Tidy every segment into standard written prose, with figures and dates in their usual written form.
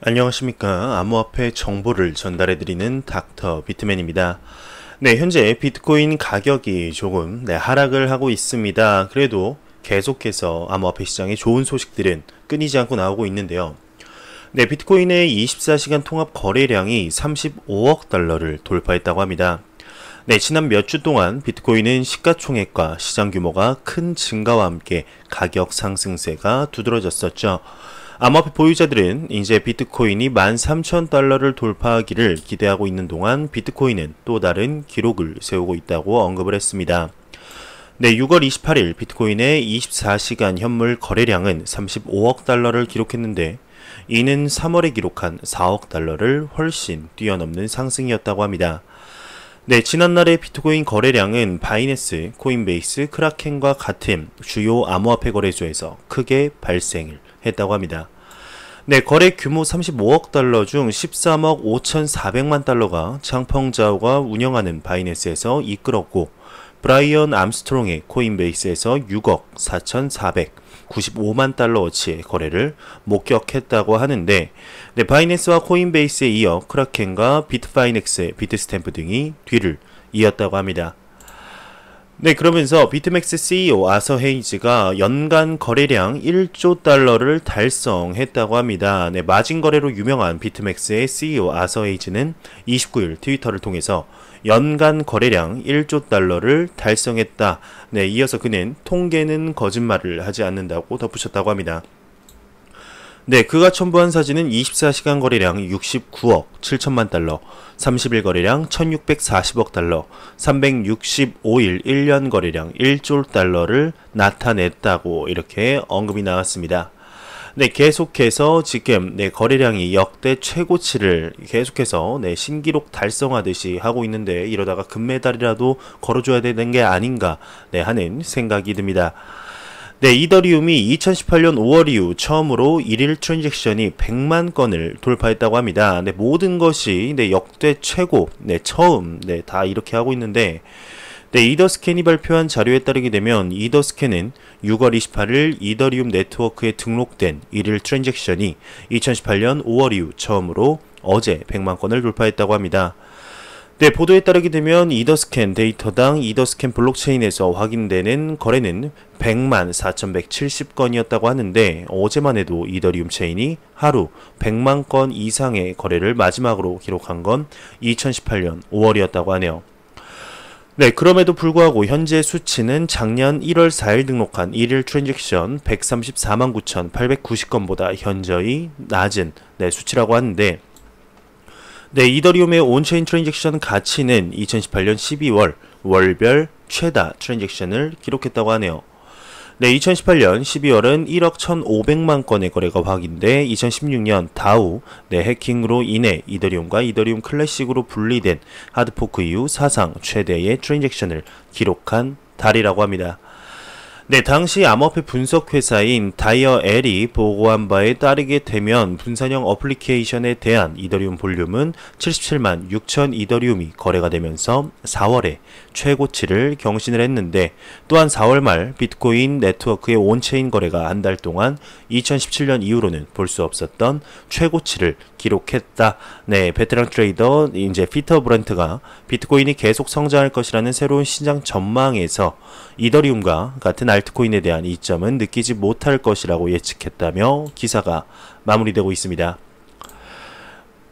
안녕하십니까. 암호화폐 정보를 전달해드리는 닥터 비트맨입니다. 네, 현재 비트코인 가격이 조금 하락을 하고 있습니다. 그래도 계속해서 암호화폐 시장에 좋은 소식들은 끊이지 않고 나오고 있는데요. 네, 비트코인의 24시간 통합 거래량이 35억 달러를 돌파했다고 합니다. 네, 지난 몇 주 동안 비트코인은 시가총액과 시장 규모가 큰 증가와 함께 가격 상승세가 두드러졌었죠. 암호화폐 보유자들은 이제 비트코인이 13,000달러를 돌파하기를 기대하고 있는 동안 비트코인은 또 다른 기록을 세우고 있다고 언급을 했습니다. 네, 6월 28일 비트코인의 24시간 현물 거래량은 35억 달러를 기록했는데 이는 3월에 기록한 4억 달러를 훨씬 뛰어넘는 상승이었다고 합니다. 네, 지난날의 비트코인 거래량은 바이낸스, 코인베이스, 크라켄과 같은 주요 암호화폐 거래소에서 크게 발생을 했다고 합니다. 네, 거래 규모 35억 달러 중 13억 5,400만 달러가 장펑자오가 운영하는 바이낸스에서 이끌었고, 브라이언 암스트롱의 코인베이스에서 6억 4,495만 달러어치의 거래를 목격했다고 하는데, 네, 바이낸스와 코인베이스에 이어 크라켄과 비트파이넥스의 비트스탬프 등이 뒤를 이었다고 합니다. 네, 그러면서 비트맥스 CEO 아서 헤이즈가 연간 거래량 1조 달러를 달성했다고 합니다. 네, 마진 거래로 유명한 비트맥스의 CEO 아서 헤이즈는 29일 트위터를 통해서 연간 거래량 1조 달러를 달성했다. 네, 이어서 그는 통계는 거짓말을 하지 않는다고 덧붙였다고 합니다. 네, 그가 첨부한 사진은 24시간 거래량 69억 7천만 달러, 30일 거래량 1640억 달러, 365일 1년 거래량 1조 달러를 나타냈다고 이렇게 언급이 나왔습니다. 네, 계속해서 지금 거래량이 역대 최고치를 계속해서 신기록 달성하듯이 하고 있는데 이러다가 금메달이라도 걸어줘야 되는 게 아닌가 하는 생각이 듭니다. 네, 이더리움이 2018년 5월 이후 처음으로 1일 트랜잭션이 100만 건을 돌파했다고 합니다. 네, 모든 것이 역대 최고, 처음, 다 이렇게 하고 있는데, 네, 이더스캔이 발표한 자료에 따르게 되면 이더스캔은 6월 28일 이더리움 네트워크에 등록된 1일 트랜잭션이 2018년 5월 이후 처음으로 어제 100만 건을 돌파했다고 합니다. 네, 보도에 따르게 되면 이더스캔 데이터당 이더스캔 블록체인에서 확인되는 거래는 100만 4,170건이었다고 하는데 어제만 해도 이더리움 체인이 하루 100만 건 이상의 거래를 마지막으로 기록한 건 2018년 5월이었다고 하네요. 네, 그럼에도 불구하고 현재 수치는 작년 1월 4일 등록한 1일 트랜잭션 134만 9,890건보다 현저히 낮은 수치라고 하는데 네, 이더리움의 온체인 트랜잭션 가치는 2018년 12월 월별 최다 트랜잭션을 기록했다고 하네요. 네, 2018년 12월은 1억 1,500만 건의 거래가 확인돼 2016년 다우 해킹으로 인해 이더리움과 이더리움 클래식으로 분리된 하드포크 이후 사상 최대의 트랜잭션을 기록한 달이라고 합니다. 네, 당시 암호화폐 분석 회사인 다이어엘이 보고한 바에 따르게 되면 분산형 어플리케이션에 대한 이더리움 볼륨은 77만 6천 이더리움이 거래가 되면서 4월에 최고치를 경신을 했는데 또한 4월 말 비트코인 네트워크의 온체인 거래가 한 달 동안 2017년 이후로는 볼 수 없었던 최고치를 기록했다. 네, 베테랑 트레이더 이제 피터 브런트가 비트코인이 계속 성장할 것이라는 새로운 시장 전망에서 이더리움과 같은 알트코인에 대한 이점은 느끼지 못할 것이라고 예측했다며 기사가 마무리되고 있습니다.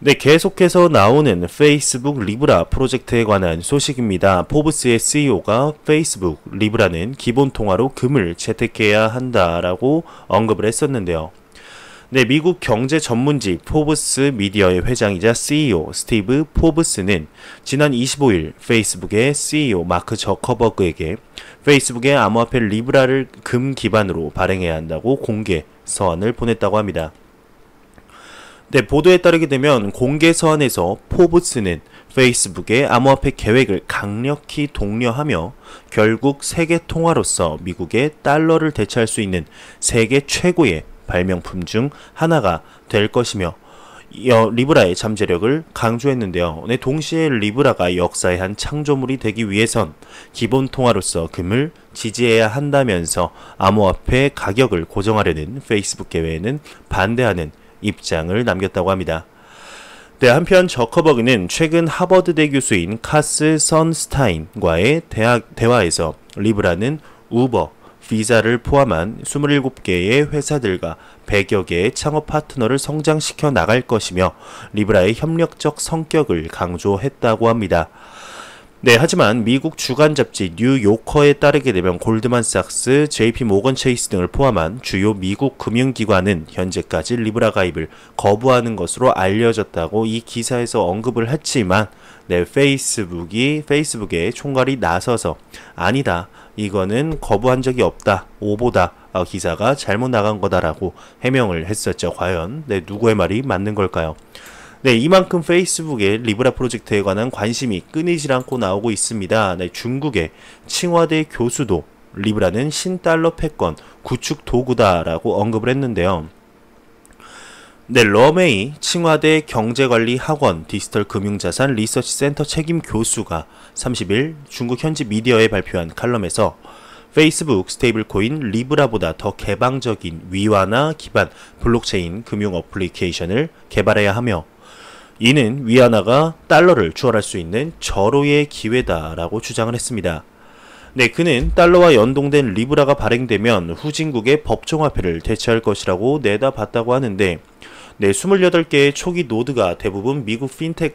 네, 계속해서 나오는 페이스북 리브라 프로젝트에 관한 소식입니다. 포브스의 CEO가 페이스북 리브라는 기본 통화로 금을 채택해야 한다라고 언급을 했었는데요. 네, 미국 경제 전문지 포브스 미디어의 회장이자 CEO 스티브 포브스는 지난 25일 페이스북의 CEO 마크 저커버그에게 페이스북의 암호화폐 리브라를 금 기반으로 발행해야 한다고 공개 서한을 보냈다고 합니다. 네, 보도에 따르게 되면 공개 서한에서 포브스는 페이스북의 암호화폐 계획을 강력히 독려하며 결국 세계 통화로서 미국의 달러를 대체할 수 있는 세계 최고의 발명품 중 하나가 될 것이며 리브라의 잠재력을 강조했는데요. 네, 동시에 리브라가 역사의 한 창조물이 되기 위해선 기본 통화로서 금을 지지해야 한다면서 암호화폐 가격을 고정하려는 페이스북 계획에는 반대하는 입장을 남겼다고 합니다. 네, 한편 저커버그는 최근 하버드대 교수인 카스 선스타인과의 대화에서 리브라는 우버, 비자를 포함한 27개의 회사들과 100여 개의 창업 파트너를 성장시켜 나갈 것이며 리브라의 협력적 성격을 강조했다고 합니다. 네, 하지만 미국 주간 잡지 뉴요커에 따르게 되면 골드만삭스, JP모건 체이스 등을 포함한 주요 미국 금융기관은 현재까지 리브라 가입을 거부하는 것으로 알려졌다고 이 기사에서 언급을 했지만 네, 페이스북에 총괄이 나서서 아니다, 이거는 거부한 적이 없다, 오보다, 기사가 잘못 나간 거다라고 해명을 했었죠. 과연 누구의 말이 맞는 걸까요? 네, 이만큼 페이스북의 리브라 프로젝트에 관한 관심이 끊이질 않고 나오고 있습니다. 네, 중국의 칭화대 교수도 리브라는 신달러 패권 구축 도구다라고 언급을 했는데요. 네, 러메이 칭화대 경제관리학원 디지털 금융자산 리서치 센터 책임 교수가 30일 중국 현지 미디어에 발표한 칼럼에서 페이스북 스테이블코인 리브라보다 더 개방적인 위안화 기반 블록체인 금융 어플리케이션을 개발해야 하며 이는 위안화가 달러를 추월할 수 있는 절호의 기회다라고 주장을 했습니다. 네, 그는 달러와 연동된 리브라가 발행되면 후진국의 법정화폐를 대체할 것이라고 내다봤다고 하는데 네, 28개의 초기 노드가 대부분 미국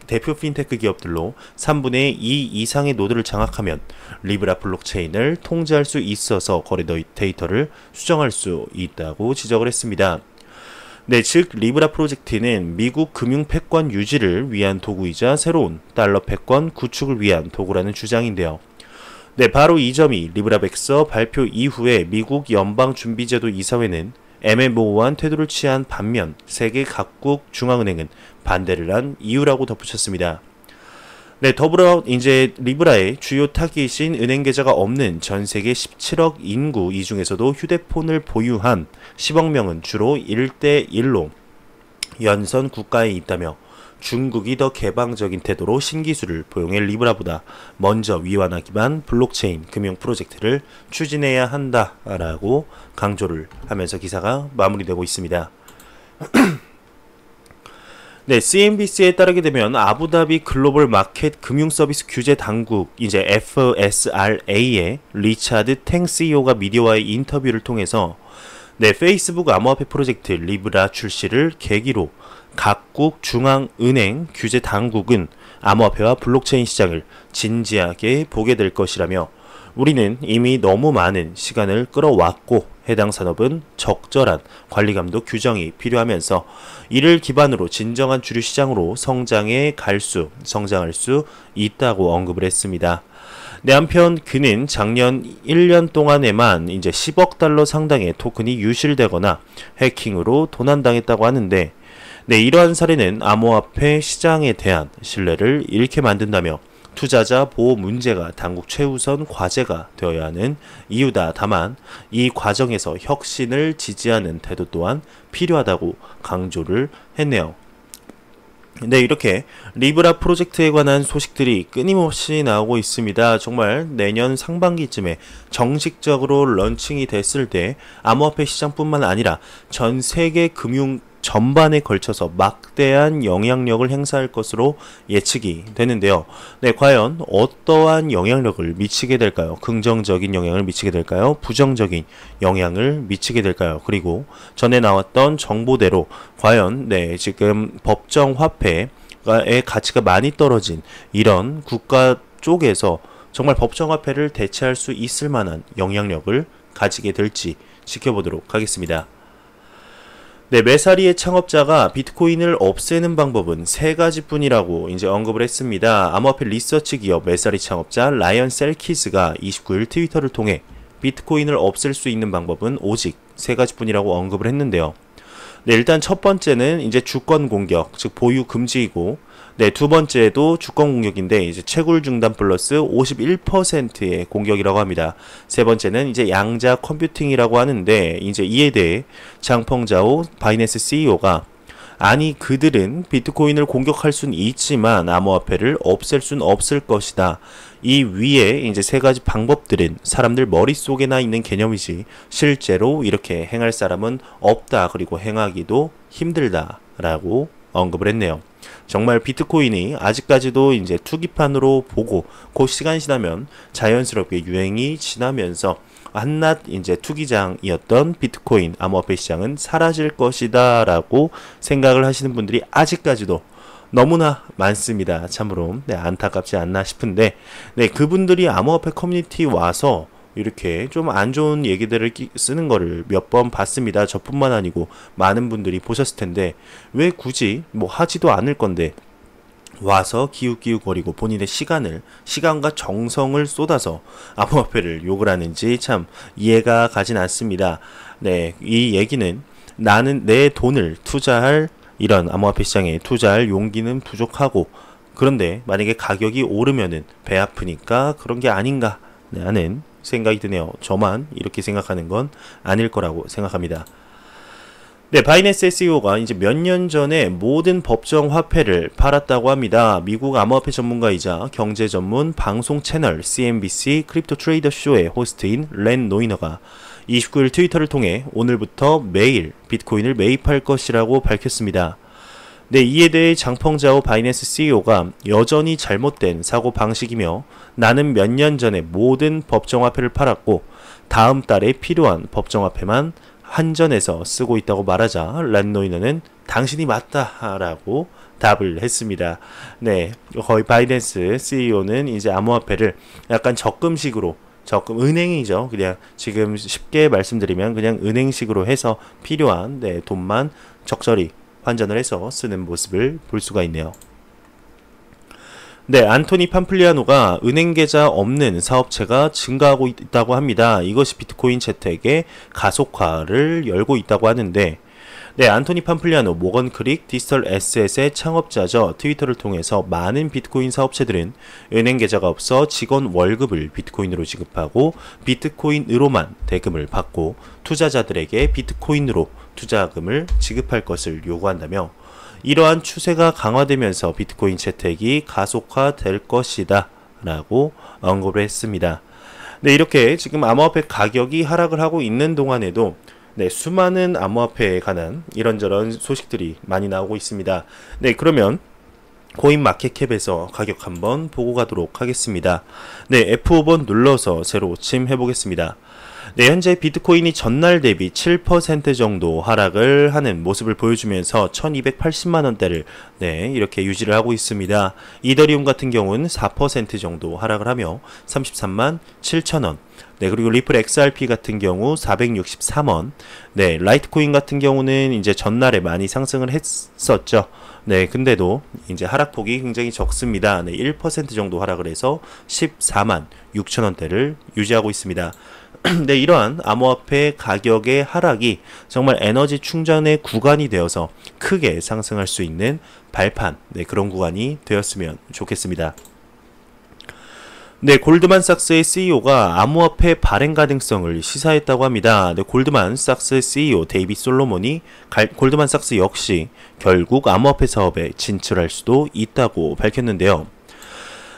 대표 핀테크 기업들로 3분의 2 이상의 노드를 장악하면 리브라 블록체인을 통제할 수 있어서 거래 데이터를 수정할 수 있다고 지적을 했습니다. 네, 즉 리브라 프로젝트는 미국 금융 패권 유지를 위한 도구이자 새로운 달러 패권 구축을 위한 도구라는 주장인데요. 네, 바로 이 점이 리브라백서 발표 이후에 미국 연방준비제도 이사회는 애매모호한 태도를 취한 반면 세계 각국 중앙은행은 반대를 한 이유라고 덧붙였습니다. 네, 더불어 이제 리브라의 주요 타깃인 은행 계좌가 없는 전 세계 17억 인구 이 중에서도 휴대폰을 보유한 10억 명은 주로 1대1로 연선 국가에 있다며 중국이 더 개방적인 태도로 신기술을 포용해 리브라보다 먼저 위안화 기반 블록체인 금융 프로젝트를 추진해야 한다라고 강조를 하면서 기사가 마무리되고 있습니다. 네, CNBC에 따르게 되면 아부다비 글로벌 마켓 금융 서비스 규제 당국 이제 FSRA의 리차드 탱 CEO가 미디어와의 인터뷰를 통해서 네, 페이스북 암호화폐 프로젝트 리브라 출시를 계기로 각국 중앙은행 규제 당국은 암호화폐와 블록체인 시장을 진지하게 보게 될 것이라며 우리는 이미 너무 많은 시간을 끌어왔고 해당 산업은 적절한 관리감독 규정이 필요하면서 이를 기반으로 진정한 주류 시장으로 성장할 수 있다고 언급을 했습니다. 네, 한편 그는 작년 1년 동안에만 이제 10억 달러 상당의 토큰이 유실되거나 해킹으로 도난당했다고 하는데 네, 이러한 사례는 암호화폐 시장에 대한 신뢰를 잃게 만든다며 투자자 보호 문제가 당국 최우선 과제가 되어야 하는 이유다. 다만 이 과정에서 혁신을 지지하는 태도 또한 필요하다고 강조를 했네요. 네, 이렇게 리브라 프로젝트에 관한 소식들이 끊임없이 나오고 있습니다. 정말 내년 상반기쯤에 정식적으로 런칭이 됐을 때 암호화폐 시장뿐만 아니라 전 세계 금융 전반에 걸쳐서 막대한 영향력을 행사할 것으로 예측이 되는데요. 네, 과연 어떠한 영향력을 미치게 될까요? 긍정적인 영향을 미치게 될까요? 부정적인 영향을 미치게 될까요? 그리고 전에 나왔던 정보대로 과연 네, 지금 법정 화폐의 가치가 많이 떨어진 이런 국가 쪽에서 정말 법정 화폐를 대체할 수 있을 만한 영향력을 가지게 될지 지켜보도록 하겠습니다. 네, 메사리의 창업자가 비트코인을 없애는 방법은 3가지뿐이라고 이제 언급을 했습니다. 암호화폐 리서치 기업 메사리 창업자 라이언 셀키즈가 29일 트위터를 통해 비트코인을 없앨 수 있는 방법은 오직 3가지뿐이라고 언급을 했는데요. 네, 일단 첫 번째는 이제 주권 공격, 즉 보유 금지이고, 네, 두 번째도 주권 공격인데 이제 채굴 중단 플러스 51%의 공격이라고 합니다. 세 번째는 이제 양자 컴퓨팅이라고 하는데 이제 이에 대해 장펑자오 바이낸스 CEO가 아니 그들은 비트코인을 공격할 수는 있지만 암호화폐를 없앨 수는 없을 것이다. 이 위에 이제 세 가지 방법들은 사람들 머릿속에나 있는 개념이지 실제로 이렇게 행할 사람은 없다. 그리고 행하기도 힘들다. 라고 언급을 했네요. 정말 비트코인이 아직까지도 이제 투기판으로 보고 그 시간이 지나면 자연스럽게 유행이 지나면서 한낱 이제 투기장이었던 비트코인 암호화폐 시장은 사라질 것이다 라고 생각을 하시는 분들이 아직까지도 너무나 많습니다. 참으로 안타깝지 않나 싶은데 그분들이 암호화폐 커뮤니티 와서 이렇게 좀 안 좋은 얘기들을 쓰는 거를 몇 번 봤습니다. 저뿐만 아니고 많은 분들이 보셨을 텐데 왜 굳이 뭐 하지도 않을 건데 와서 기웃기웃거리고 본인의 시간과 정성을 쏟아서 암호화폐를 욕을 하는지 참 이해가 가진 않습니다. 이 얘기는 나는 내 돈을 투자할 이런 암호화폐 시장에 투자할 용기는 부족하고 그런데 만약에 가격이 오르면은 배 아프니까 그런 게 아닌가 하는 생각이 드네요. 저만 이렇게 생각하는 건 아닐 거라고 생각합니다. 바이낸스 SEO가 이제 몇 년 전에 모든 법정 화폐를 팔았다고 합니다. 미국 암호화폐 전문가이자 경제 전문 방송 채널 CNBC 크립토 트레이더 쇼의 호스트인 렌 노이너가 29일 트위터를 통해 오늘부터 매일 비트코인을 매입할 것이라고 밝혔습니다. 이에 대해 장펑자오 바이낸스 CEO가 여전히 잘못된 사고 방식이며 나는 몇 년 전에 모든 법정화폐를 팔았고 다음 달에 필요한 법정화폐만 한전에서 쓰고 있다고 말하자 란노이너는 당신이 맞다라고 답을 했습니다. 거의 바이낸스 CEO는 이제 암호화폐를 약간 적금식으로 은행이죠. 그냥 지금 쉽게 말씀드리면 그냥 은행식으로 해서 필요한 돈만 적절히 환전을 해서 쓰는 모습을 볼 수가 있네요. 안토니 팜플리아노가 은행 계좌 없는 사업체가 증가하고 있다고 합니다. 이것이 비트코인 재택의 가속화를 열고 있다고 하는데 안토니 팜플리아노 모건크릭 디지털 에셋의 창업자죠. 트위터를 통해서 많은 비트코인 사업체들은 은행 계좌가 없어 직원 월급을 비트코인으로 지급하고 비트코인으로만 대금을 받고 투자자들에게 비트코인으로 투자금을 지급할 것을 요구한다며 이러한 추세가 강화되면서 비트코인 재택이 가속화될 것이다 라고 언급을 했습니다. 이렇게 지금 암호화폐 가격이 하락을 하고 있는 동안에도 수많은 암호화폐에 관한 이런저런 소식들이 많이 나오고 있습니다. 그러면 코인마켓캡에서 가격 한번 보고 가도록 하겠습니다. F5번 눌러서 새로 오침해 보겠습니다. 현재 비트코인이 전날 대비 7% 정도 하락을 하는 모습을 보여주면서 1280만원대를 이렇게 유지를 하고 있습니다. 이더리움 같은 경우는 4% 정도 하락을 하며 33만 7천원. 그리고 리플 XRP 같은 경우 463원. 라이트코인 같은 경우는 이제 전날에 많이 상승을 했었죠. 근데도 이제 하락폭이 굉장히 적습니다. 1% 정도 하락을 해서 14만 6천원대를 유지하고 있습니다. 이러한 암호화폐 가격의 하락이 정말 에너지 충전의 구간이 되어서 크게 상승할 수 있는 발판, 그런 구간이 되었으면 좋겠습니다. 골드만삭스의 CEO가 암호화폐 발행 가능성을 시사했다고 합니다. 골드만삭스 CEO 데이빗 솔로몬이 골드만삭스 역시 결국 암호화폐 사업에 진출할 수도 있다고 밝혔는데요.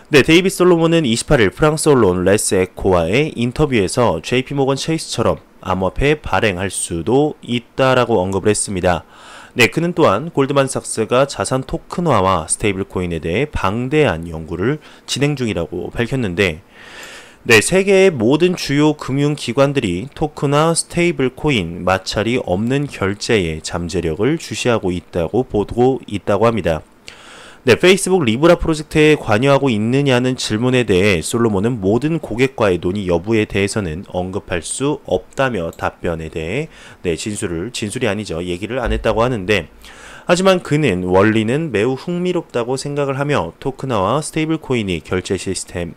데이빗 솔로몬은 28일 프랑스 언론 레스 에코와의 인터뷰에서 JP모건 체이스처럼 암호화폐 발행할 수도 있다라고 언급을 했습니다. 그는 또한 골드만삭스가 자산 토큰화와 스테이블 코인에 대해 방대한 연구를 진행 중이라고 밝혔는데 세계의 모든 주요 금융기관들이 토큰화 스테이블 코인 마찰이 없는 결제의 잠재력을 주시하고 있다고 보고 있다고 합니다. 페이스북 리브라 프로젝트에 관여하고 있느냐는 질문에 대해 솔로몬은 모든 고객과의 논의 여부에 대해서는 언급할 수 없다며 답변에 대해 진술이 아니죠. 얘기를 안 했다고 하는데 하지만 그는 원리는 매우 흥미롭다고 생각을 하며 토큰화와 스테이블 코인이 결제 시스템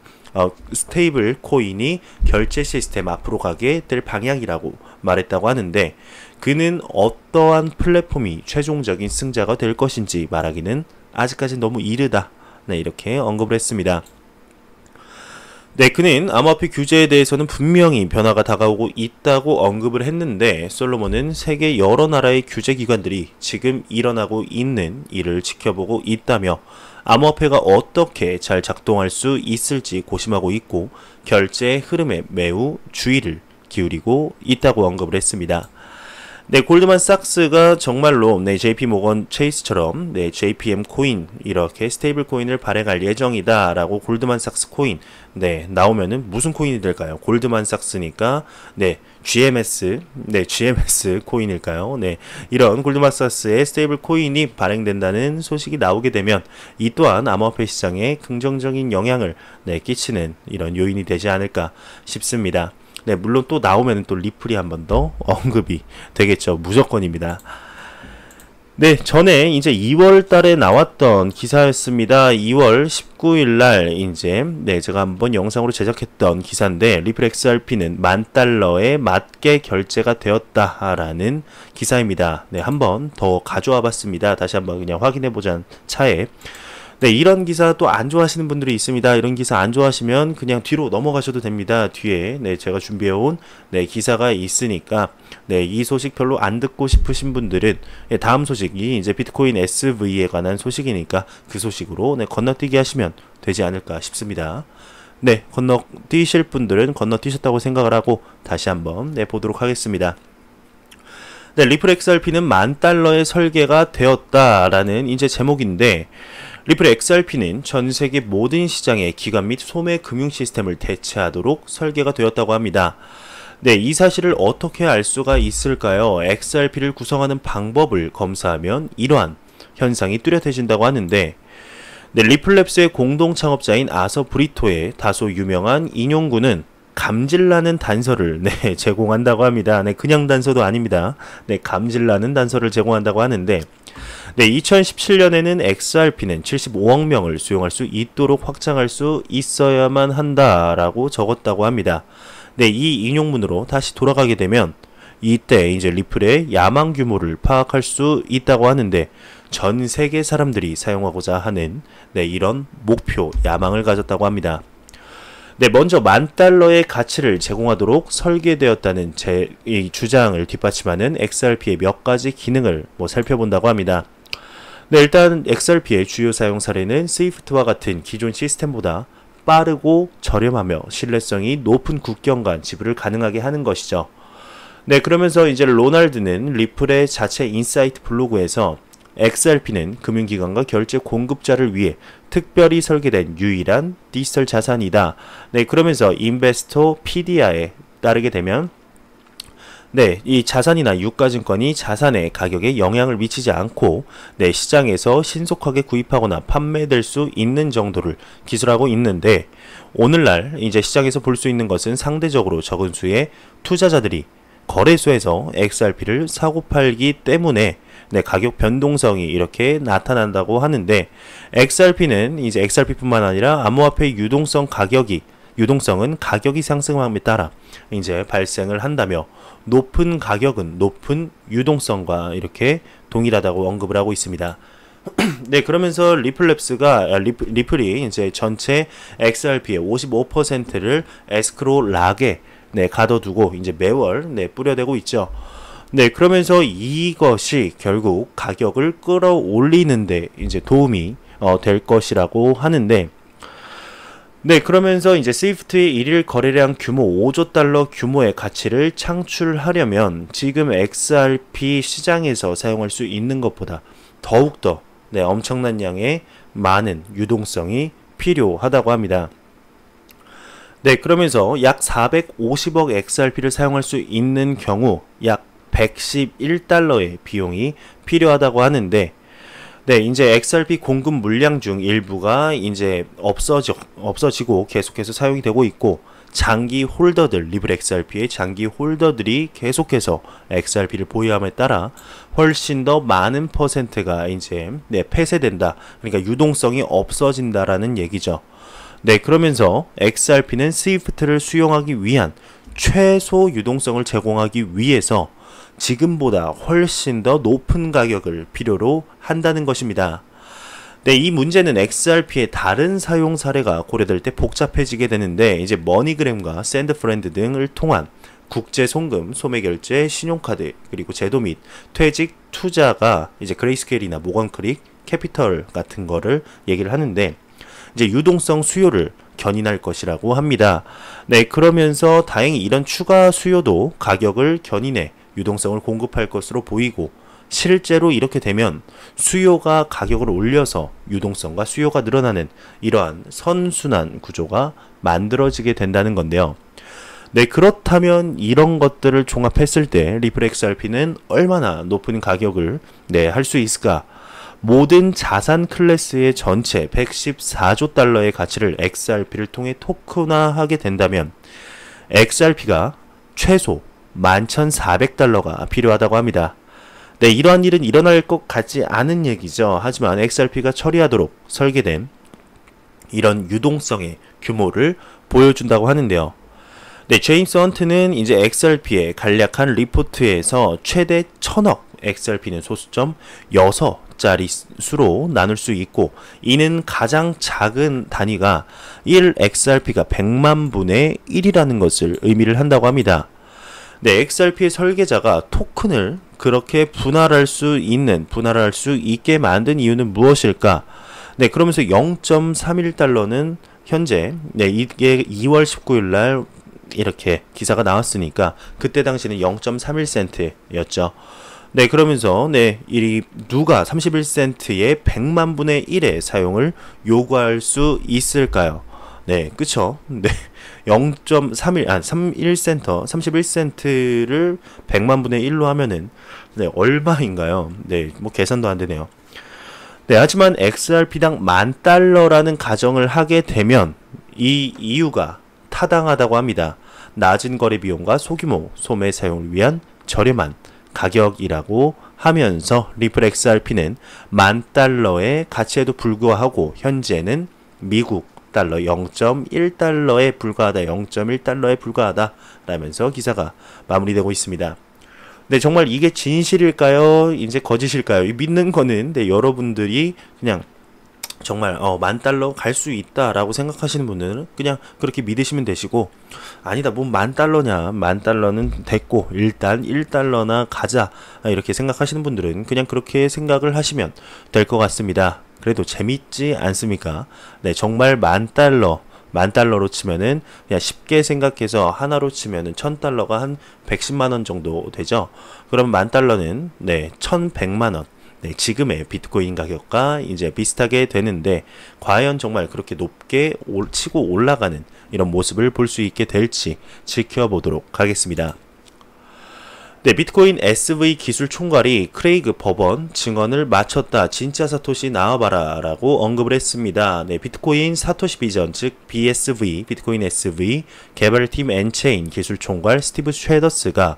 앞으로 가게 될 방향이라고 말했다고 하는데 그는 어떠한 플랫폼이 최종적인 승자가 될 것인지 말하기는 아직까지 너무 이르다. 이렇게 언급을 했습니다. 네, 그는 암호화폐 규제에 대해서는 분명히 변화가 다가오고 있다고 언급을 했는데 솔로몬은 세계 여러 나라의 규제 기관들이 지금 일어나고 있는 일을 지켜보고 있다며 암호화폐가 어떻게 잘 작동할 수 있을지 고심하고 있고 결제의 흐름에 매우 주의를 기울이고 있다고 언급을 했습니다. 네, 골드만삭스가 정말로 JP 모건 체이스처럼 JPM 코인 이렇게 스테이블 코인을 발행할 예정이다라고 골드만삭스 코인 나오면은 무슨 코인이 될까요? 골드만삭스니까 GMS GMS 코인일까요? 이런 골드만삭스의 스테이블 코인이 발행된다는 소식이 나오게 되면 이 또한 암호화폐 시장에 긍정적인 영향을 끼치는 이런 요인이 되지 않을까 싶습니다. 물론 또 나오면 또 리플이 한 번 더 언급이 되겠죠. 무조건입니다. 전에 이제 2월 달에 나왔던 기사였습니다. 2월 19일 날 이제 제가 한번 영상으로 제작했던 기사인데 리플 XRP는 $10,000에 맞게 결제가 되었다라는 기사입니다. 한번 더 가져와 봤습니다. 다시 한번 그냥 확인해 보자는 차에 이런 기사 또 안 좋아하시는 분들이 있습니다. 이런 기사 안 좋아하시면 그냥 뒤로 넘어가셔도 됩니다. 뒤에 제가 준비해온 기사가 있으니까 이 소식 별로 안 듣고 싶으신 분들은 다음 소식이 이제 비트코인 SV에 관한 소식이니까 그 소식으로 건너뛰기 하시면 되지 않을까 싶습니다. 건너뛰실 분들은 건너뛰셨다고 생각을 하고 다시 한번 보도록 하겠습니다. 리플 XRP는 $10,000의 설계가 되었다라는 이제 제목인데 리플 XRP는 전 세계 모든 시장의 기관 및 소매 금융 시스템을 대체하도록 설계가 되었다고 합니다. 이 사실을 어떻게 알 수가 있을까요? XRP를 구성하는 방법을 검사하면 이러한 현상이 뚜렷해진다고 하는데 리플랩스의 공동 창업자인 아서 브리토의 다소 유명한 인용구는 감질나는 단서를 제공한다고 합니다. 그냥 단서도 아닙니다. 감질나는 단서를 제공한다고 하는데 2017년에는 XRP는 75억 명을 수용할 수 있도록 확장할 수 있어야만 한다라고 적었다고 합니다. 이 인용문으로 다시 돌아가게 되면 이때 이제 리플의 야망 규모를 파악할 수 있다고 하는데 전 세계 사람들이 사용하고자 하는 이런 목표, 야망을 가졌다고 합니다. 먼저 $10,000의 가치를 제공하도록 설계되었다는 이 주장을 뒷받침하는 XRP의 몇 가지 기능을 살펴본다고 합니다. 일단 XRP의 주요 사용 사례는 스위프트와 같은 기존 시스템보다 빠르고 저렴하며 신뢰성이 높은 국경 간 지불을 가능하게 하는 것이죠. 그러면서 이제 로날드는 리플의 자체 인사이트 블로그에서 XRP는 금융기관과 결제 공급자를 위해 특별히 설계된 유일한 디지털 자산이다. 그러면서 인베스터 피디아에 따르게 되면 이 자산이나 유가증권이 자산의 가격에 영향을 미치지 않고 시장에서 신속하게 구입하거나 판매될 수 있는 정도를 기술하고 있는데 오늘날 이제 시장에서 볼 수 있는 것은 상대적으로 적은 수의 투자자들이 거래소에서 XRP를 사고 팔기 때문에 가격 변동성이 이렇게 나타난다고 하는데 XRP는 이제 XRP뿐만 아니라 암호화폐 유동성은 가격이 상승함에 따라 이제 발생을 한다며 높은 가격은 높은 유동성과 이렇게 동일하다고 언급을 하고 있습니다. 그러면서 리플이 이제 전체 XRP의 55%를 에스크로 락에 가둬두고 이제 매월 뿌려대고 있죠. 그러면서 이것이 결국 가격을 끌어올리는데 이제 도움이 될 것이라고 하는데 그러면서 이제 스위프트의 일일 거래량 규모 5조 달러 규모의 가치를 창출하려면 지금 XRP 시장에서 사용할 수 있는 것보다 더욱더 엄청난 양의 많은 유동성이 필요하다고 합니다. 그러면서 약 450억 XRP를 사용할 수 있는 경우 약 111달러의 비용이 필요하다고 하는데 이제 XRP 공급 물량 중 일부가 이제 없어지고 계속해서 사용이 되고 있고 장기 홀더들, 리플 XRP의 장기 홀더들이 계속해서 XRP를 보유함에 따라 훨씬 더 많은 퍼센트가 이제 폐쇄된다. 그러니까 유동성이 없어진다라는 얘기죠. 그러면서 XRP는 스위프트를 수용하기 위한 최소 유동성을 제공하기 위해서 지금보다 훨씬 더 높은 가격을 필요로 한다는 것입니다. 네, 이 문제는 XRP의 다른 사용 사례가 고려될 때 복잡해지게 되는데 이제 머니그램과 샌드프렌드 등을 통한 국제 송금, 소매 결제, 신용카드, 그리고 제도 및 퇴직 투자가 이제 그레이스케일이나 모건크릭, 캐피털 같은 거를 얘기를 하는데 이제 유동성 수요를 견인할 것이라고 합니다. 네, 그러면서 다행히 이런 추가 수요도 가격을 견인해 유동성을 공급할 것으로 보이고 실제로 이렇게 되면 수요가 가격을 올려서 유동성과 수요가 늘어나는 이러한 선순환 구조가 만들어지게 된다는 건데요. 네, 그렇다면 이런 것들을 종합했을 때 리플 XRP는 얼마나 높은 가격을 할 수 있을까? 모든 자산 클래스의 전체 114조 달러의 가치를 XRP를 통해 토큰화하게 된다면 XRP가 최소 11,400달러가 필요하다고 합니다. 네, 이러한 일은 일어날 것 같지 않은 얘기죠. 하지만 XRP가 처리하도록 설계된 이런 유동성의 규모를 보여준다고 하는데요. 네, 제임스 헌트는 이제 XRP의 간략한 리포트에서 최대 1000억 XRP는 소수점 6자리 수로 나눌 수 있고 이는 가장 작은 단위가 1 XRP가 100만 분의 1이라는 것을 의미를 한다고 합니다. 네, XRP의 설계자가 토큰을 그렇게 분할할 수 있게 만든 이유는 무엇일까? 네, 그러면서 0.31달러는 현재 이게 2월 19일 날 이렇게 기사가 나왔으니까 그때 당시는 0.31센트였죠. 네, 그러면서 이 누가 31센트의 100만 분의 1의 사용을 요구할 수 있을까요? 네, 그쵸? 네, 31센트를 100만 분의 1로 하면은 얼마인가요? 네, 뭐 계산도 안 되네요. 네, 하지만 XRP당 10,000달러라는 가정을 하게 되면 이 이유가 타당하다고 합니다. 낮은 거래 비용과 소규모 소매 사용을 위한 저렴한 가격이라고 하면서 리플 XRP는 10,000달러의 가치에도 불구하고 현재는 미국 달러 0.1달러에 불과하다, 0.1달러에 불과하다 라면서 기사가 마무리되고 있습니다. 네, 정말 이게 진실일까요? 이제 거짓일까요? 믿는 거는 여러분들이 그냥 정말 10,000달러 갈 수 있다라고 생각하시는 분들은 그냥 그렇게 믿으시면 되시고, 아니다 뭐 10,000달러냐, 10,000달러는 됐고 일단 1달러나 가자 이렇게 생각하시는 분들은 그냥 그렇게 생각을 하시면 될 것 같습니다. 그래도 재밌지 않습니까? 네, 정말 10,000달러로 치면은 그냥 쉽게 생각해서 하나로 치면은 1,000달러가 한 110만원 정도 되죠. 그럼 10,000달러는 1,100만원. 네, 지금의 비트코인 가격과 이제 비슷하게 되는데 과연 정말 그렇게 높게 치고 올라가는 이런 모습을 볼 수 있게 될지 지켜보도록 하겠습니다. 네, 비트코인 SV 기술 총괄이 크레이그 버번 증언을 마쳤다. 진짜 사토시 나와봐라 라고 언급을 했습니다. 네, 비트코인 사토시 비전 즉 BSV, 비트코인 SV 개발팀 엔체인 기술 총괄 스티브 쉐더스가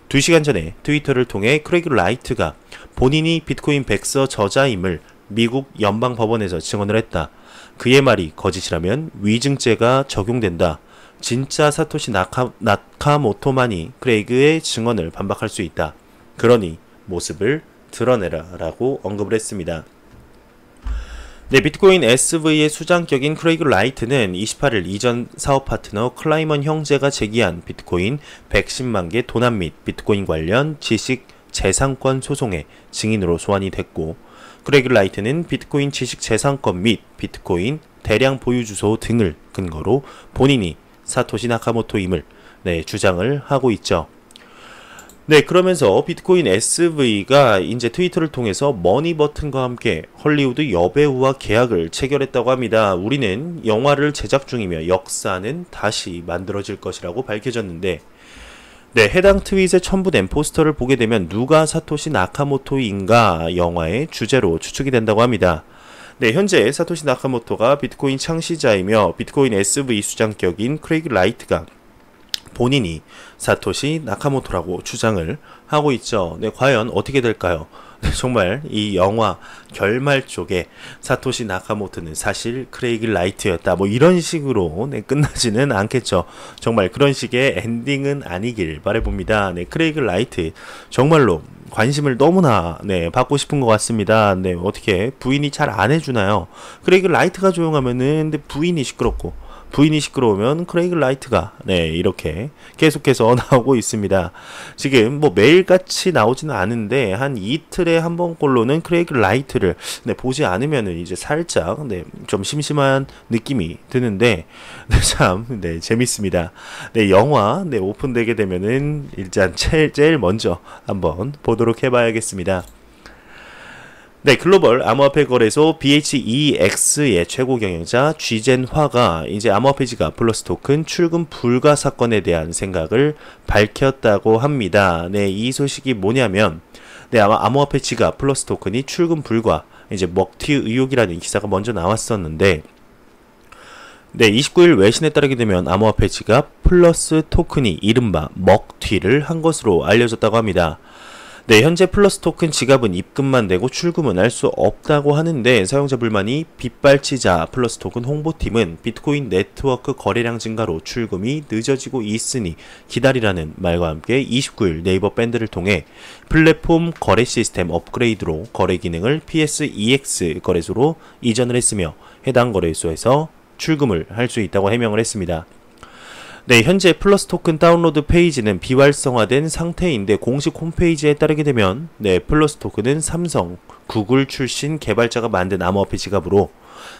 2시간 전에 트위터를 통해 크레이그 라이트가 본인이 비트코인 백서 저자임을 미국 연방법원에서 증언을 했다. 그의 말이 거짓이라면 위증죄가 적용된다. 진짜 사토시 나카모토만이 크레이그의 증언을 반박할 수 있다. 그러니 모습을 드러내라 라고 언급을 했습니다. 네, 비트코인 SV의 수장격인 크레이그 라이트는 28일 이전 사업 파트너 클라이먼 형제가 제기한 비트코인 110만 개 도난 및 비트코인 관련 지식 재산권 소송의 증인으로 소환이 됐고, 크레이그 라이트는 비트코인 지식 재산권 및 비트코인 대량 보유 주소 등을 근거로 본인이 사토시 나카모토임을 주장을 하고 있죠. 네, 그러면서 비트코인 SV가 이제 트위터를 통해서 머니버튼과 함께 헐리우드 여배우와 계약을 체결했다고 합니다. 우리는 영화를 제작 중이며 역사는 다시 만들어질 것이라고 밝혀졌는데, 네, 해당 트윗에 첨부된 포스터를 보게 되면 누가 사토시 나카모토인가 영화의 주제로 추측이 된다고 합니다. 네, 현재 사토시 나카모토가 비트코인 창시자이며 비트코인 SV 수장격인 크레이그 라이트가 본인이 사토시 나카모토라고 주장을 하고 있죠. 네, 과연 어떻게 될까요? 정말 이 영화 결말 쪽에 사토시 나카모토는 사실 크레이그 라이트였다. 뭐 이런 식으로 네, 끝나지는 않겠죠. 정말 그런 식의 엔딩은 아니길 바라봅니다. 네, 크레이그 라이트 정말로 관심을 너무나 네, 받고 싶은 것 같습니다. 네, 어떻게 부인이 잘 안 해주나요? 크레이그 라이트가 조용하면은 근데 부인이 시끄럽고 부인이 시끄러우면 크레이그 라이트가 네 이렇게 계속해서 나오고 있습니다. 지금 뭐 매일같이 나오지는 않은데 한 이틀에 한 번꼴로는 크레이그 라이트를 네, 보지 않으면은 이제 살짝 네, 좀 심심한 느낌이 드는데 네, 참 네, 재밌습니다. 네, 영화 네, 오픈되게 되면은 일단 제일 먼저 한번 보도록 해봐야겠습니다. 네, 글로벌 암호화폐 거래소 BHEX의 최고 경영자 쥐젠화가 이제 암호화폐 지갑 플러스 토큰 출금 불가 사건에 대한 생각을 밝혔다고 합니다. 네, 이 소식이 뭐냐면, 네, 아마 암호화폐 지갑 플러스 토큰이 출금 불가, 이제 먹튀 의혹이라는 기사가 먼저 나왔었는데, 네, 29일 외신에 따르게 되면 암호화폐 지갑 플러스 토큰이 이른바 먹튀를 한 것으로 알려졌다고 합니다. 네, 현재 플러스 토큰 지갑은 입금만 되고 출금은 할 수 없다고 하는데 사용자 불만이 빗발치자 플러스 토큰 홍보팀은 비트코인 네트워크 거래량 증가로 출금이 늦어지고 있으니 기다리라는 말과 함께 29일 네이버 밴드를 통해 플랫폼 거래 시스템 업그레이드로 거래 기능을 PSEX 거래소로 이전을 했으며 해당 거래소에서 출금을 할 수 있다고 해명을 했습니다. 네, 현재 플러스 토큰 다운로드 페이지는 비활성화된 상태인데 공식 홈페이지에 따르게 되면 네, 플러스 토큰은 삼성, 구글 출신 개발자가 만든 암호화폐 지갑으로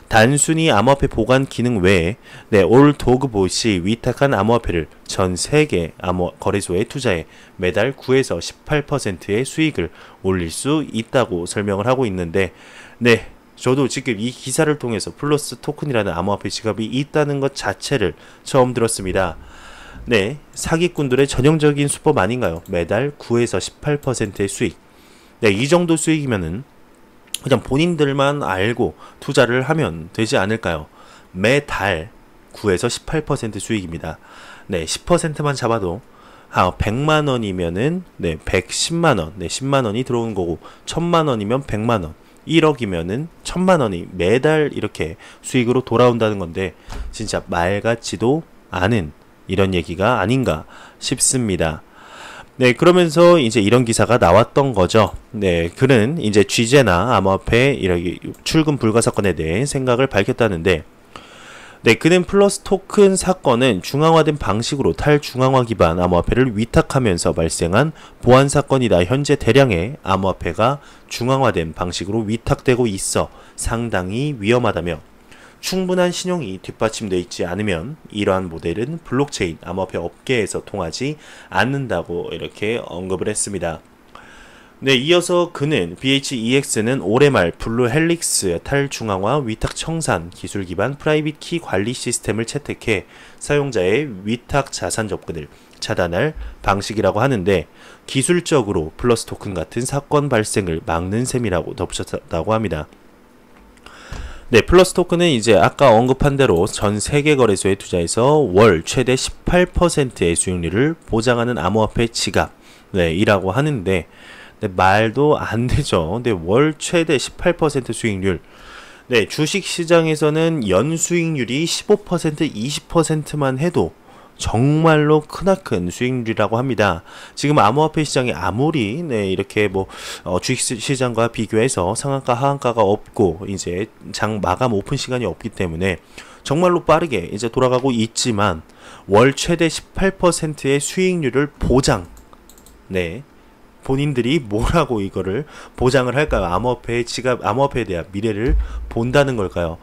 단순히 암호화폐 보관 기능 외에 네, 올 도그봇이 위탁한 암호화폐를 전 세계 거래소에 투자해 매달 9에서 18%의 수익을 올릴 수 있다고 설명을 하고 있는데 네, 저도 지금 이 기사를 통해서 플러스 토큰이라는 암호화폐 지갑이 있다는 것 자체를 처음 들었습니다. 네, 사기꾼들의 전형적인 수법 아닌가요? 매달 9에서 18%의 수익. 네, 이 정도 수익이면은 그냥 본인들만 알고 투자를 하면 되지 않을까요? 매달 9에서 18% 수익입니다. 네, 10%만 잡아도 100만 원이면은 네, 110만 원. 네, 10만 원이 들어오는 거고 1000만 원이면 100만 원. 1억이면은 1000만 원이 매달 이렇게 수익으로 돌아온다는 건데 진짜 말 같지도 않은 이런 얘기가 아닌가 싶습니다. 네, 그러면서 이제 이런 기사가 나왔던 거죠. 네, 그는 이제 쥐제나 암호화폐 이렇게 출금 불가 사건에 대해 생각을 밝혔다는데 네, 그는 플러스 토큰 사건은 중앙화된 방식으로 탈중앙화 기반 암호화폐를 위탁하면서 발생한 보안 사건이다. 현재 대량의 암호화폐가 중앙화된 방식으로 위탁되고 있어 상당히 위험하다며 충분한 신용이 뒷받침되어 있지 않으면 이러한 모델은 블록체인 암호화폐 업계에서 통하지 않는다고 이렇게 언급을 했습니다. 네, 이어서 그는 BHEX는 올해 말 블루 헬릭스 탈중앙화 위탁 청산 기술 기반 프라이빗 키 관리 시스템을 채택해 사용자의 위탁 자산 접근을 차단할 방식이라고 하는데 기술적으로 플러스 토큰 같은 사건 발생을 막는 셈이라고 덧붙였다고 합니다. 네, 플러스 토큰은 이제 아까 언급한 대로 전 세계 거래소에 투자해서 월 최대 18%의 수익률을 보장하는 암호화폐 지갑 네, 이라고 하는데 네, 말도 안 되죠. 근데 월 최대 18% 수익률. 네, 주식 시장에서는 연수익률이 15%, 20%만 해도 정말로 크나큰 수익률이라고 합니다. 지금 암호화폐 시장이 아무리 네, 이렇게 뭐 주식 시장과 비교해서 상한가 하한가가 없고 이제 장 마감 오픈 시간이 없기 때문에 정말로 빠르게 이제 돌아가고 있지만 월 최대 18%의 수익률을 보장. 네. 본인들이 뭐라고 이거를 보장을 할까요? 암호화폐 지갑, 암호화폐에 대한 미래를 본다는 걸까요?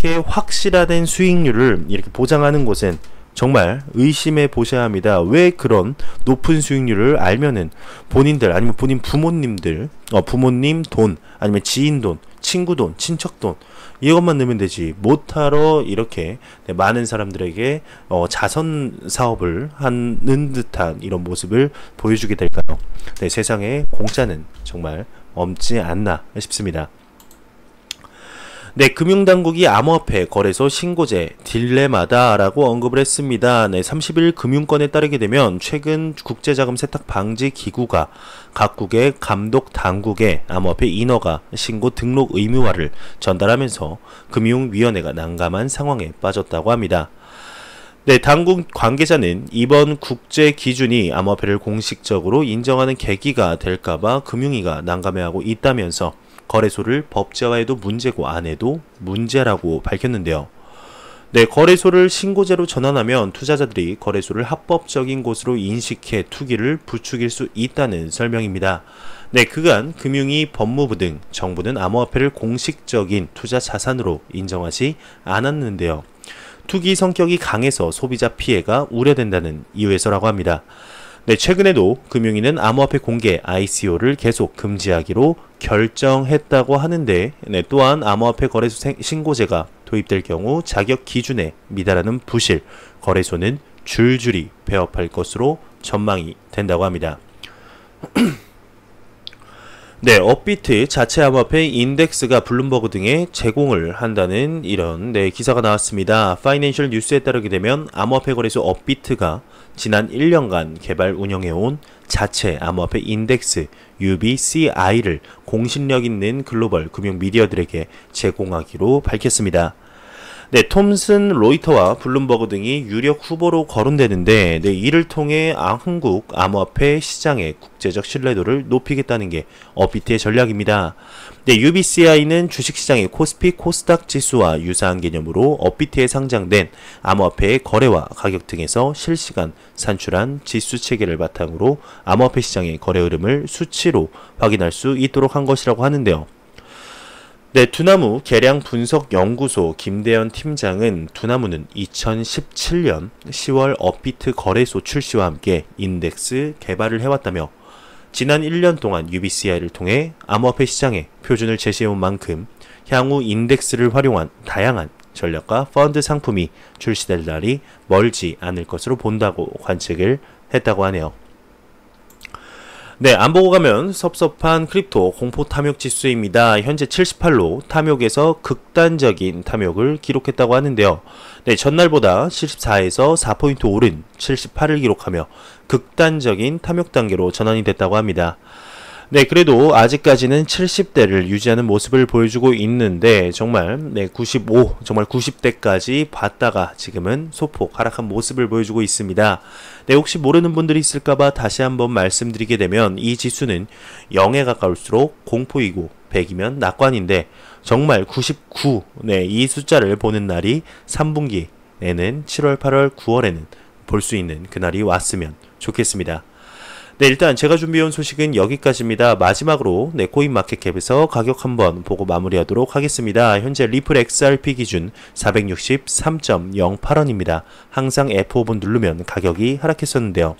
이렇게 확실화된 수익률을 이렇게 보장하는 곳은 정말 의심해 보셔야 합니다. 왜 그런 높은 수익률을 알면은 본인들 아니면 본인 부모님들, 부모님 돈 아니면 지인 돈, 친구 돈, 친척 돈 이것만 넣으면 되지 못하러 이렇게 많은 사람들에게 자선 사업을 하는 듯한 이런 모습을 보여주게 될까요? 네, 세상에 공짜는 정말 없지 않나 싶습니다. 네, 금융당국이 암호화폐 거래소 신고제 딜레마다라고 언급을 했습니다. 네, 30일 금융권에 따르게 되면 최근 국제자금 세탁 방지 기구가 각국의 감독 당국에 암호화폐 인허가 신고 등록 의무화를 전달하면서 금융위원회가 난감한 상황에 빠졌다고 합니다. 네, 당국 관계자는 이번 국제 기준이 암호화폐를 공식적으로 인정하는 계기가 될까봐 금융위가 난감해하고 있다면서 거래소를 법제화해도 문제고 안 해도 문제라고 밝혔는데요. 네, 거래소를 신고제로 전환하면 투자자들이 거래소를 합법적인 곳으로 인식해 투기를 부추길 수 있다는 설명입니다. 네, 그간 금융위, 법무부 등 정부는 암호화폐를 공식적인 투자 자산으로 인정하지 않았는데요. 투기 성격이 강해서 소비자 피해가 우려된다는 이유에서라고 합니다. 네, 최근에도 금융위는 암호화폐 공개 ICO를 계속 금지하기로 결정했다고 하는데, 네, 또한 암호화폐 거래소 신고제가 도입될 경우 자격 기준에 미달하는 부실 거래소는 줄줄이 폐업할 것으로 전망이 된다고 합니다. 네, 업비트 자체 암호화폐 인덱스가 블룸버그 등에 제공을 한다는 이런 기사가 나왔습니다. 파이낸셜 뉴스에 따르게 되면 암호화폐 거래소 업비트가 지난 1년간 개발 운영해온 자체 암호화폐 인덱스 UBCI를 공신력 있는 글로벌 금융 미디어들에게 제공하기로 밝혔습니다. 네, 톰슨 로이터와 블룸버그 등이 유력 후보로 거론되는데, 네, 이를 통해 한국 암호화폐 시장의 국제적 신뢰도를 높이겠다는 게 업비트의 전략입니다. 네, UBCI는 주식시장의 코스피 코스닥 지수와 유사한 개념으로 업비트에 상장된 암호화폐의 거래와 가격 등에서 실시간 산출한 지수 체계를 바탕으로 암호화폐 시장의 거래 흐름을 수치로 확인할 수 있도록 한 것이라고 하는데요. 네, 두나무 계량 분석 연구소 김대현 팀장은 두나무는 2017년 10월 업비트 거래소 출시와 함께 인덱스 개발을 해왔다며 지난 1년 동안 UBCI를 통해 암호화폐 시장에 표준을 제시해온 만큼 향후 인덱스를 활용한 다양한 전략과 펀드 상품이 출시될 날이 멀지 않을 것으로 본다고 관측을 했다고 하네요. 네, 안 보고 가면 섭섭한 크립토 공포 탐욕 지수입니다. 현재 78로 탐욕에서 극단적인 탐욕을 기록했다고 하는데요. 네, 전날보다 74에서 4포인트 오른 78을 기록하며 극단적인 탐욕 단계로 전환이 됐다고 합니다. 네, 그래도 아직까지는 70대를 유지하는 모습을 보여주고 있는데 정말 95, 정말 90대까지 봤다가 지금은 소폭 하락한 모습을 보여주고 있습니다. 네, 혹시 모르는 분들이 있을까봐 다시 한번 말씀드리게 되면 이 지수는 0에 가까울수록 공포이고 100이면 낙관인데 정말 99, 이 숫자를 보는 날이 3분기에는 7월, 8월, 9월에는 볼 수 있는 그날이 왔으면 좋겠습니다. 네, 일단 제가 준비해온 소식은 여기까지입니다. 마지막으로 코인마켓캡에서 가격 한번 보고 마무리하도록 하겠습니다. 현재 리플 XRP 기준 463.08원입니다. 항상 F5번 누르면 가격이 하락했었는데요.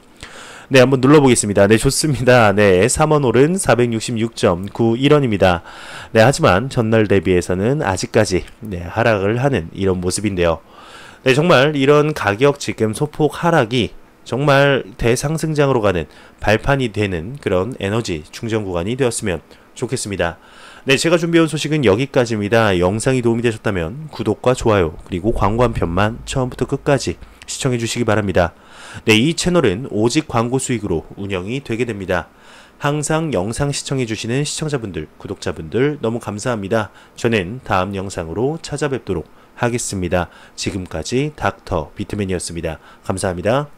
네, 한번 눌러보겠습니다. 네, 좋습니다. 네, 3원 오른 466.91원입니다. 네, 하지만 전날 대비해서는 아직까지 하락을 하는 이런 모습인데요. 네, 정말 이런 가격 지금 소폭 하락이 정말 대상승장으로 가는 발판이 되는 그런 에너지 충전 구간이 되었으면 좋겠습니다. 네, 제가 준비해온 소식은 여기까지입니다. 영상이 도움이 되셨다면 구독과 좋아요 그리고 광고 한 편만 처음부터 끝까지 시청해 주시기 바랍니다. 네, 이 채널은 오직 광고 수익으로 운영이 되게 됩니다. 항상 영상 시청해 주시는 시청자분들, 구독자분들 너무 감사합니다. 저는 다음 영상으로 찾아뵙도록 하겠습니다. 지금까지 닥터 비트맨이었습니다. 감사합니다.